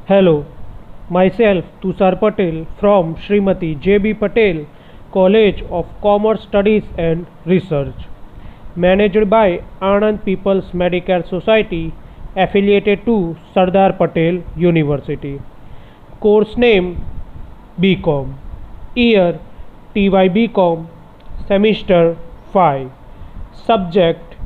Hello, myself Tushar Patel from Srimati J.B. Patel College of Commerce Studies and Research, managed by Anand People's Medical Society, affiliated to Sardar Patel University. Course name BCom. Year T.Y BCom. Semester 5. Subject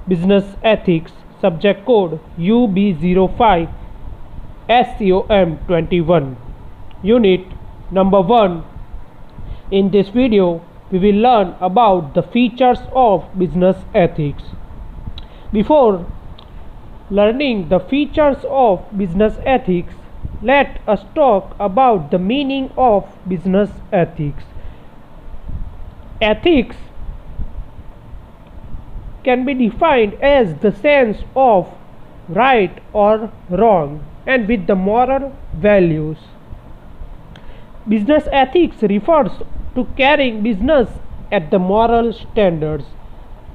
Business Ethics. Subject code UB05 SCOM 21. Unit number 1. In this video, we will learn about the features of business ethics. Before learning the features of business ethics, let us talk about the meaning of business ethics. Ethics can be defined as the sense of right or wrong and with the moral values. Business ethics refers to carrying business at the moral standards.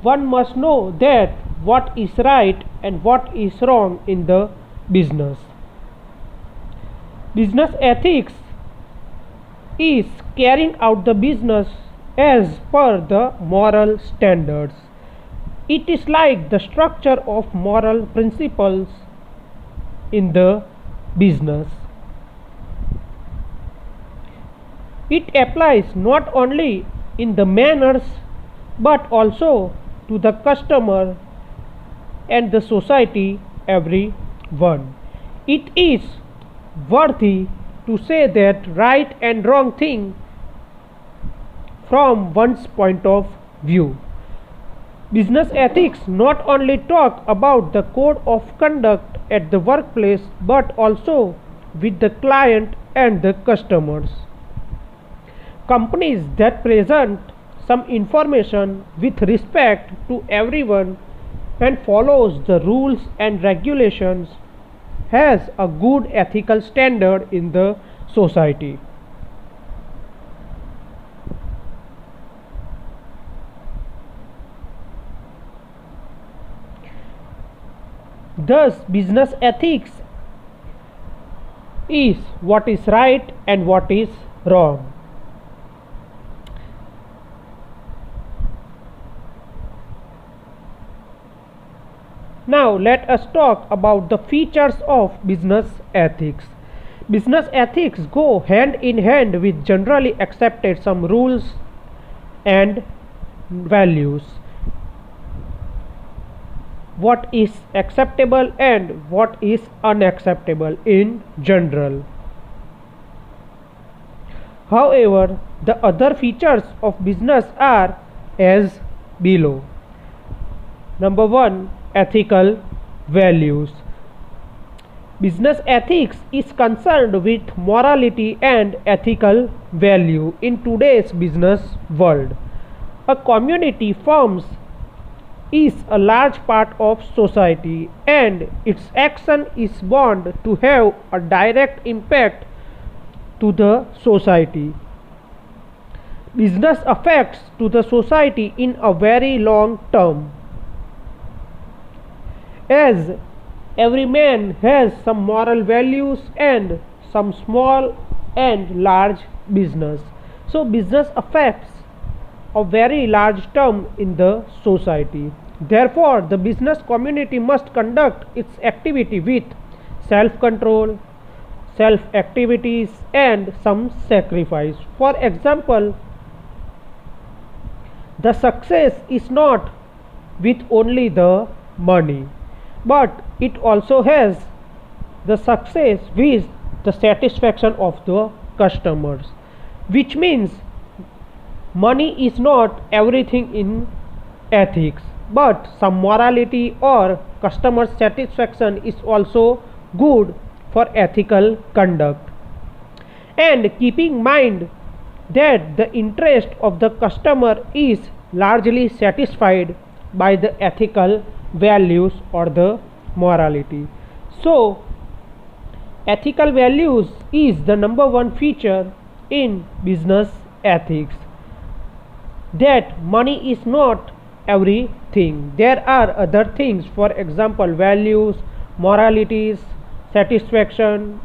One must know that what is right and what is wrong in the business. Business ethics is carrying out the business as per the moral standards. It is like the structure of moral principles in the business. It applies not only in the manners but also to the customer and the society, everyone. It is worthy to say that right and wrong thing from one's point of view. Business ethics not only talk about the code of conduct at the workplace but also with the client and the customers. Companies that present some information with respect to everyone and follows the rules and regulations has a good ethical standard in the society. Thus, business ethics is what is right and what is wrong. Now, let us talk about the features of business ethics. Business ethics go hand in hand with generally accepted some rules and values. What is acceptable and what is unacceptable in general. However, the other features of business are as below. Number 1. Ethical values. Business ethics is concerned with morality and ethical value in today's business world. A community forms is a large part of society and its action is bound to have a direct impact to the society. Business affects to the society in a very long term, as every man has some moral values and some small and large business. So business affects a very large term in the society. Therefore, the business community must conduct its activity with self-control, self-activities and some sacrifice. For example, the success is not with only the money, but it also has the success with the satisfaction of the customers, which means money is not everything in ethics, but some morality or customer satisfaction is also good for ethical conduct. And keeping in mind that the interest of the customer is largely satisfied by the ethical values or the morality. So, ethical values is the number 1 feature in business ethics. That money is not everything. There are other things, for example, values, moralities, satisfaction,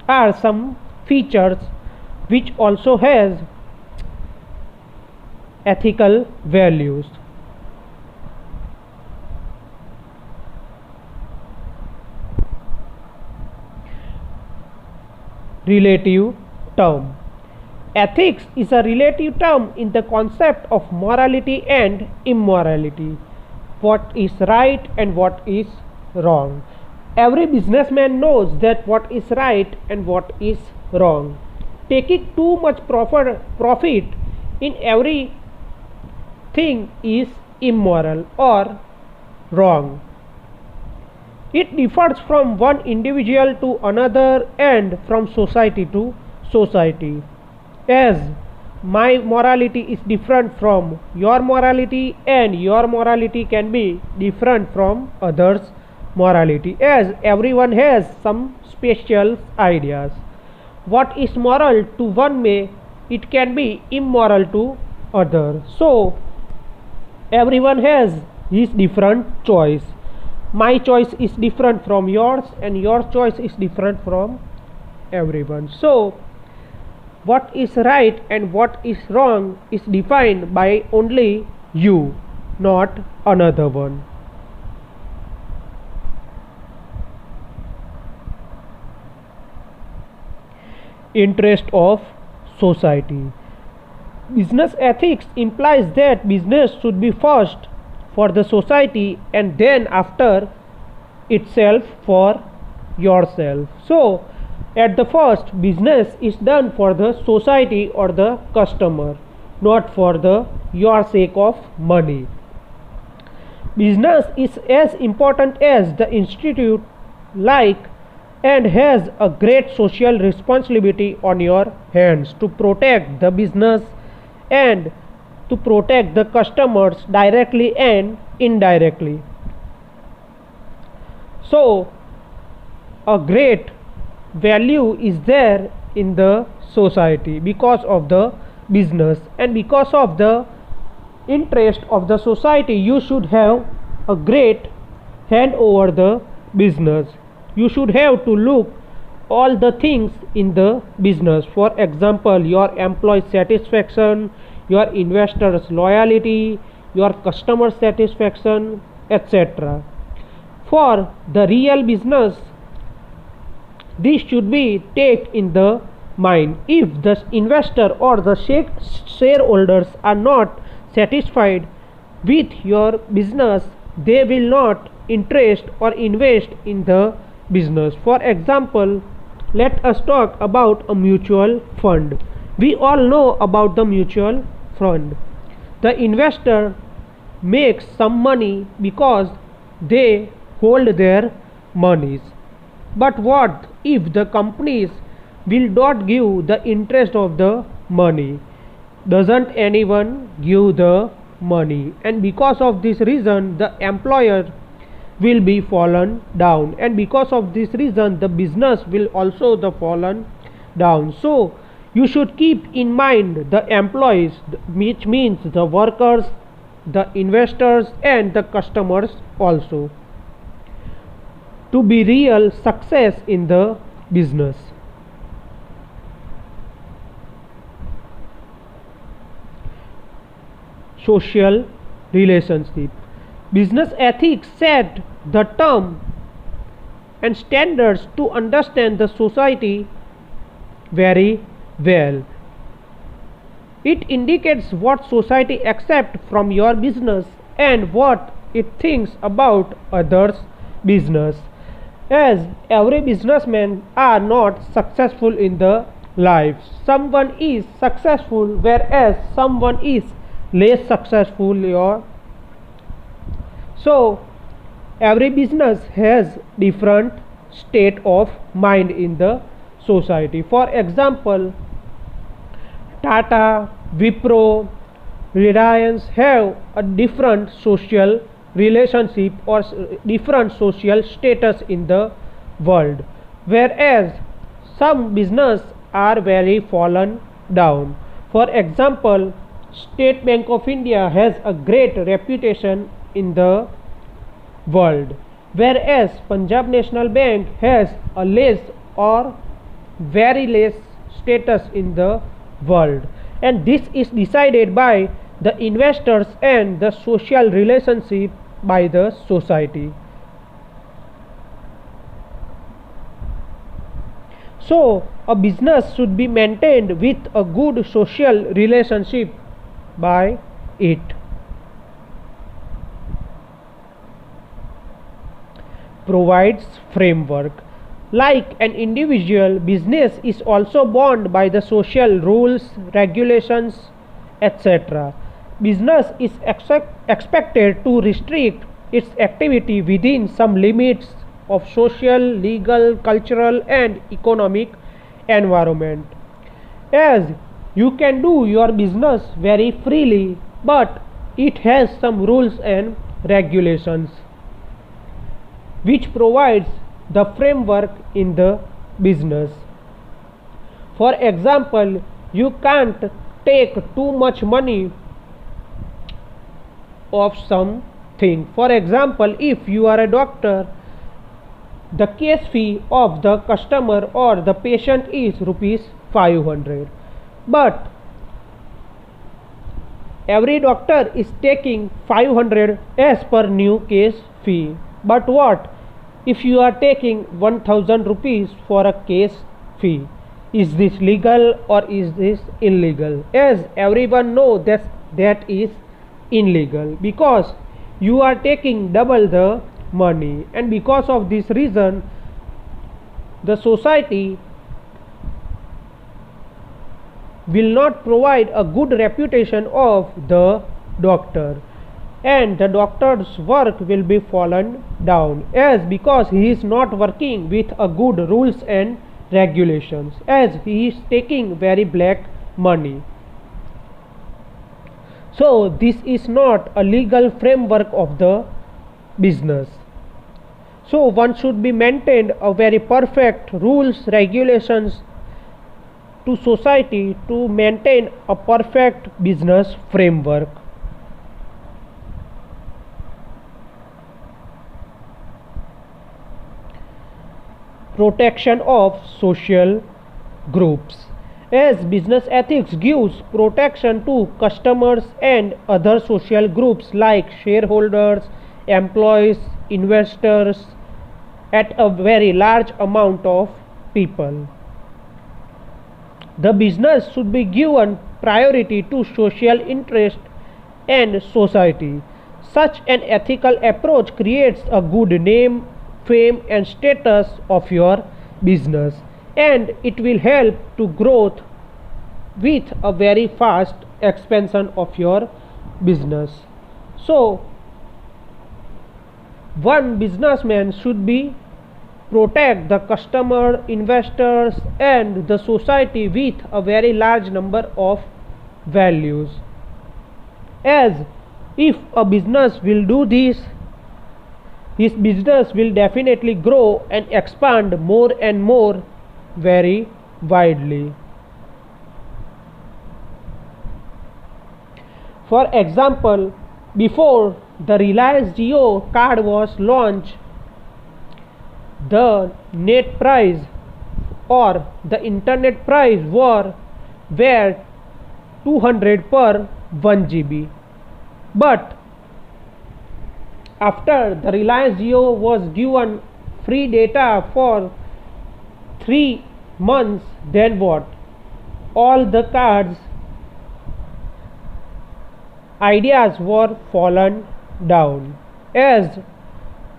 are some features which also has ethical values. Relative term. Ethics is a relative term in the concept of morality and immorality. What is right and what is wrong. Every businessman knows that what is right and what is wrong. Taking too much profit in everything is immoral or wrong. It differs from one individual to another and from society to society. As my morality is different from your morality and your morality can be different from others' morality, as everyone has some special ideas. What is moral to one may it can be immoral to other. So everyone has his different choice. My choice is different from yours and your choice is different from everyone. So what is right and what is wrong is defined by only you, not another one. Interest of society. Business ethics implies that business should be first for the society and then after itself for yourself. So at the first, business is done for the society or the customer, not for the your sake of money. Business is as important as the institute like and has a great social responsibility on your hands to protect the business and to protect the customers directly and indirectly. So a great value is there in the society because of the business, and because of the interest of the society you should have a great hand over the business. You should have to look all the things in the business. For example, your employee satisfaction, your investors loyalty, your customer satisfaction, etc. For the real business, this should be take in the mind. If the investor or the shareholders are not satisfied with your business, they will not interest or invest in the business. For example, let us talk about a mutual fund. We all know about the mutual fund. The investor makes some money because they hold their monies. But what if the companies will not give the interest of the money? Doesn't anyone give the money? And because of this reason, the employer will be fallen down, and because of this reason the business will also the fallen down. So you should keep in mind the employees, which means the workers, the investors and the customers also, to be real success in the business. Social relationship. Business ethics set the term and standards to understand the society very well. It indicates what society accepts from your business and what it thinks about others' business. As every businessman are not successful in the life. Someone is successful whereas someone is less successful. So every business has different state of mind in the society. For example, Tata, Wipro, Reliance have a different social relationship or different social status in the world, whereas some business are very fallen down. For example, State Bank of India has a great reputation in the world, whereas Punjab National Bank has a less or very less status in the world, and this is decided by the investors and the social relationship by the society. So a business should be maintained with a good social relationship by it. Provides framework. Like an individual, business is also bound by the social rules, regulations, etc. Business is expected to restrict its activity within some limits of social, legal, cultural, and economic environment. As you can do your business very freely, but it has some rules and regulations which provides the framework in the business. For example, you can't take too much money of something. For example, if you are a doctor, the case fee of the customer or the patient is rupees 500, but every doctor is taking 500 as per new case fee. But what if you are taking 1000 rupees for a case fee? Is this legal or is this illegal? As everyone knows that is illegal, because you are taking double the money, and because of this reason the society will not provide a good reputation of the doctor, and the doctor's work will be fallen down, as because he is not working with a good rules and regulations, as he is taking very black money. So this is not a legal framework of the business. So one should be maintained a very perfect rules, regulations to society to maintain a perfect business framework. Protection of social groups. As business ethics gives protection to customers and other social groups like shareholders, employees, investors, at a very large amount of people. The business should be given priority to social interest and society. Such an ethical approach creates a good name, fame, and status of your business, and it will help to growth with a very fast expansion of your business. So one businessman should be protect the customer, investors, and the society with a very large number of values. As if a business will do this, his business will definitely grow and expand more and more very widely. For example, before the Reliance Jio card was launched, the net price or the internet price were 200 per 1 GB. But after the Reliance Jio was given free data for 3 months, then what? All the cards ideas were fallen down, as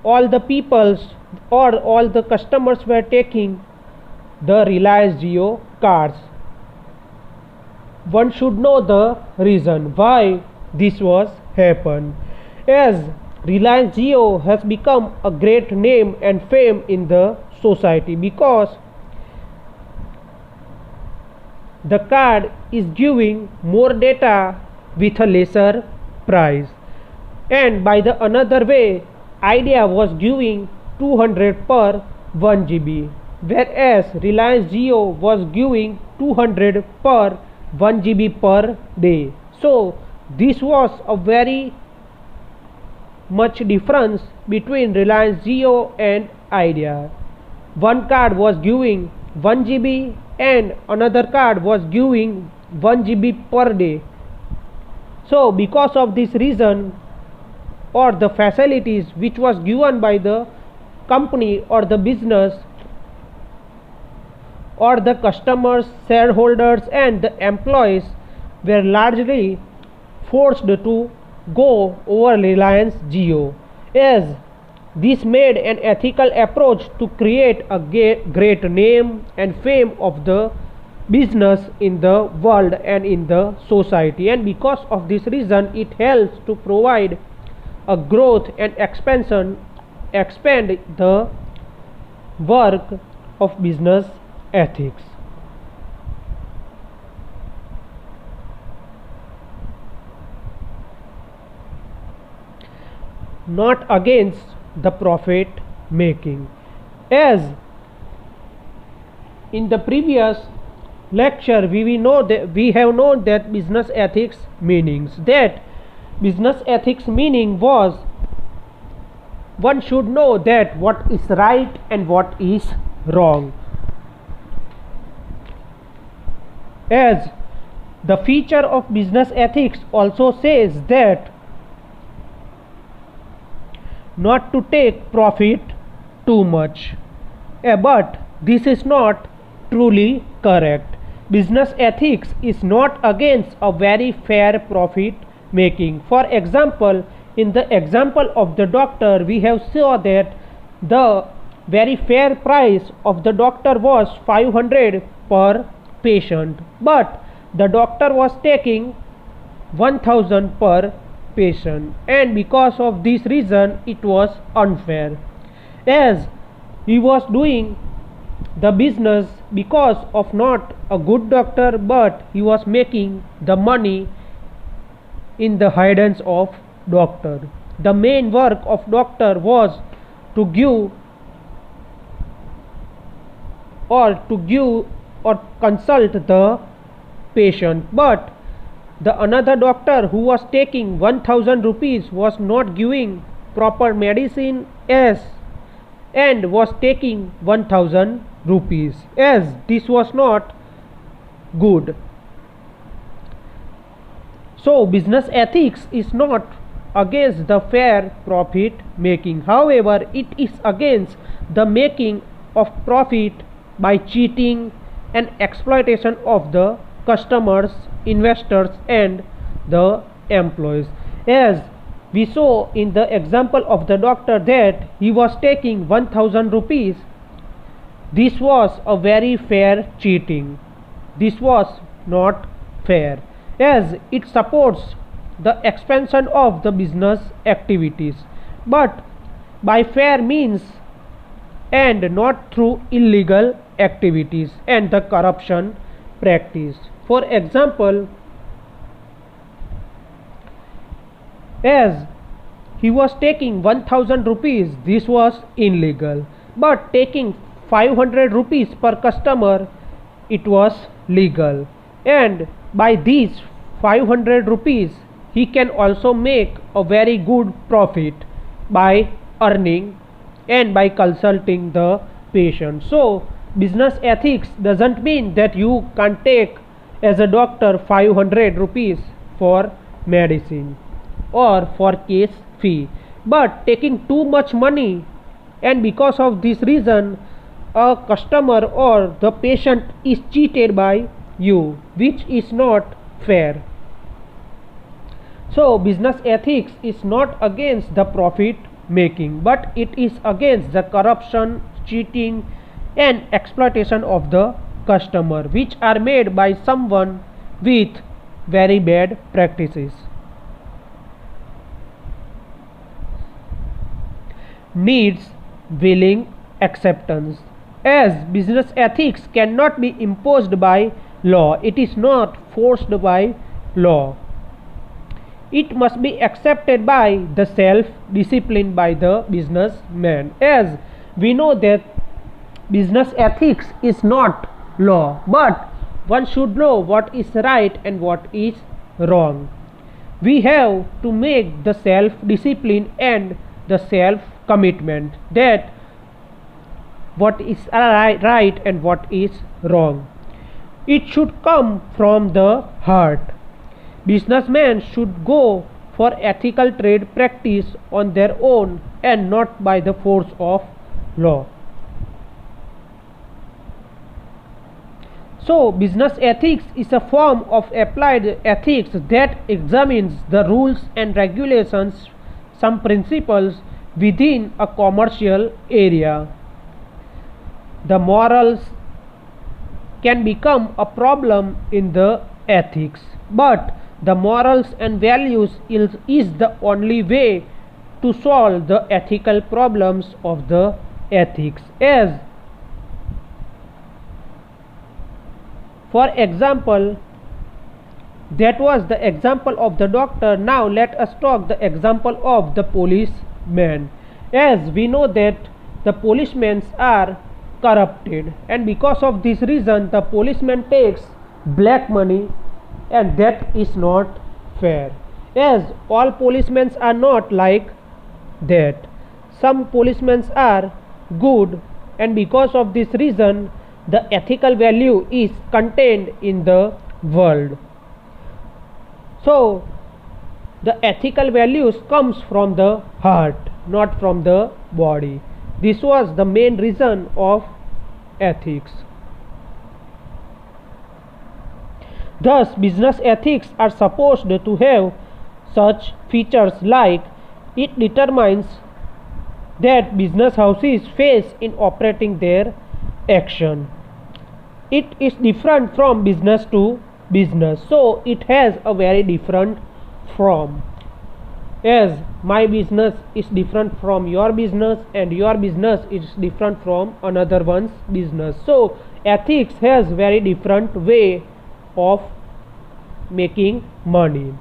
all the peoples or all the customers were taking the Reliance Jio cards. One should know the reason why this was happened, as Reliance Jio has become a great name and fame in the society, because the card is giving more data with a lesser price, and by the another way Idea was giving 200 per 1 GB, whereas Reliance Jio was giving 200 per 1 GB per day. So this was a very much difference between Reliance Jio and Idea. One card was giving 1 GB and another card was giving 1 GB per day. So because of this reason, or the facilities which was given by the company or the business or the customers, shareholders and the employees were largely forced to go over Reliance Jio, as this made an ethical approach to create a great name and fame of the business in the world and in the society, and because of this reason it helps to provide a growth and expand the work of business ethics. Not against the profit making. As in the previous lecture we have known that business ethics meanings, that business ethics meaning was one should know that what is right and what is wrong, as the feature of business ethics also says that not to take profit too much, but this is not truly correct. Business ethics is not against a very fair profit making. For example, in the example of the doctor, we have saw that the very fair price of the doctor was 500 per patient, but the doctor was taking 1000 per patient, and because of this reason it was unfair, as he was doing the business because of not a good doctor, but he was making the money in the guidance of doctor. The main work of doctor was to give or consult the patient, but the another doctor who was taking 1000 rupees was not giving proper medicine and was taking 1000 rupees, as this was not good. So business ethics is not against the fair profit making, however it is against the making of profit by cheating and exploitation of the customers, investors and the employees, as we saw in the example of the doctor that he was taking 1000 rupees. This was a very fair cheating. This was not fair, as it supports the expansion of the business activities, but by fair means and not through illegal activities and the corruption practice. For example, as he was taking 1000 rupees, this was illegal, but taking 500 rupees per customer, it was legal, and by these 500 rupees he can also make a very good profit by earning and by consulting the patient. So business ethics doesn't mean that you can take as a doctor 500 rupees for medicine or for case fee, but taking too much money, and because of this reason a customer or the patient is cheated by you, which is not fair. So business ethics is not against the profit making, but it is against the corruption, cheating and exploitation of the customer, which are made by someone with very bad practices. Needs willing acceptance, as business ethics cannot be imposed by law, it is not forced by law. It must be accepted by the self-discipline by the businessman, as we know that business ethics is not law, but one should know what is right and what is wrong. We have to make the self-discipline and the self-commitment that what is right and what is wrong. It should come from the heart. Businessmen should go for ethical trade practice on their own and not by the force of law. So, business ethics is a form of applied ethics that examines the rules and regulations, some principles within a commercial area. The morals can become a problem in the ethics, but the morals and values is the only way to solve the ethical problems of the ethics. As for example, that was the example of the doctor. Now let us talk the example of the policeman. As we know that the policemen are corrupted, and because of this reason the policeman takes black money, and that is not fair, as all policemen are not like that. Some policemen are good, and because of this reason the ethical value is contained in the world. So the ethical values comes from the heart, not from the body. This was the main reason of ethics. Thus, business ethics are supposed to have such features like it determines that business houses face in operating their action. It is different from business to business, so it has a very different form. As my business is different from your business, and your business is different from another one's business, so ethics has very different way of making money.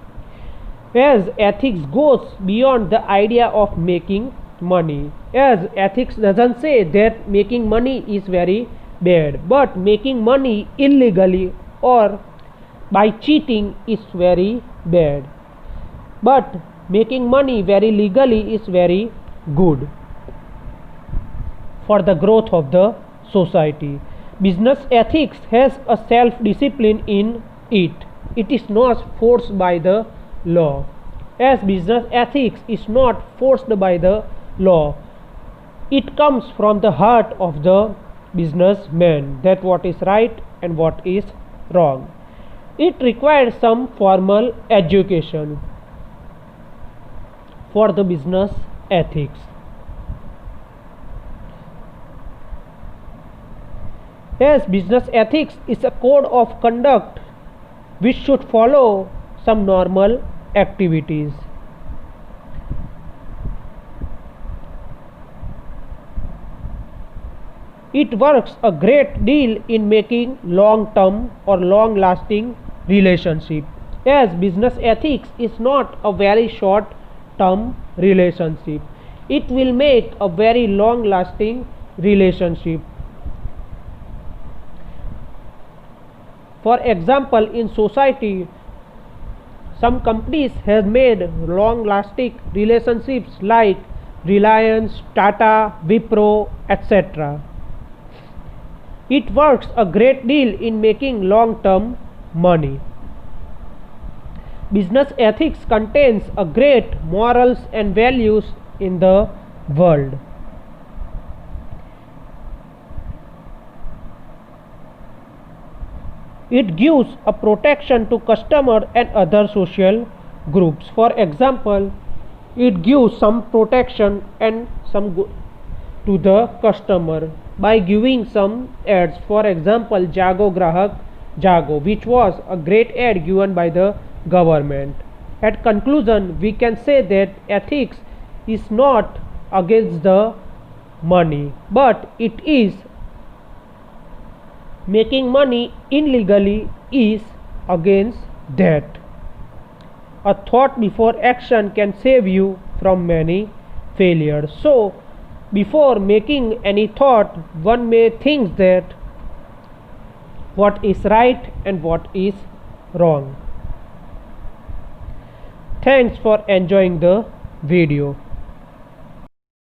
As ethics goes beyond the idea of making money, as ethics doesn't say that making money is very bad, but making money illegally or by cheating is very bad, but making money very legally is very good for the growth of the society. Business ethics has a self-discipline in it. It is not forced by the law. As business ethics is not forced by the law, it comes from the heart of the businessman, that what is right and what is wrong. It requires some formal education for the business ethics. As business ethics is a code of conduct which should follow some normal activities. It works a great deal in making long-term or long-lasting relationship, as business ethics is not a very short-term relationship. It will make a very long-lasting relationship. For example, in society, some companies have made long-lasting relationships like Reliance, Tata, Wipro, etc. It works a great deal in making long-term money. Business ethics contains a great morals and values in the world. It gives a protection to customer and other social groups. For example, it gives some protection and some to the customer by giving some ads. For example, Jago Grahak Jago, which was a great ad given by the government. At conclusion, we can say that ethics is not against the money, but it is making money illegally is against that. A thought before action can save you from many failures. So, before making any thought, one may think that what is right and what is wrong. Thanks for enjoying the video.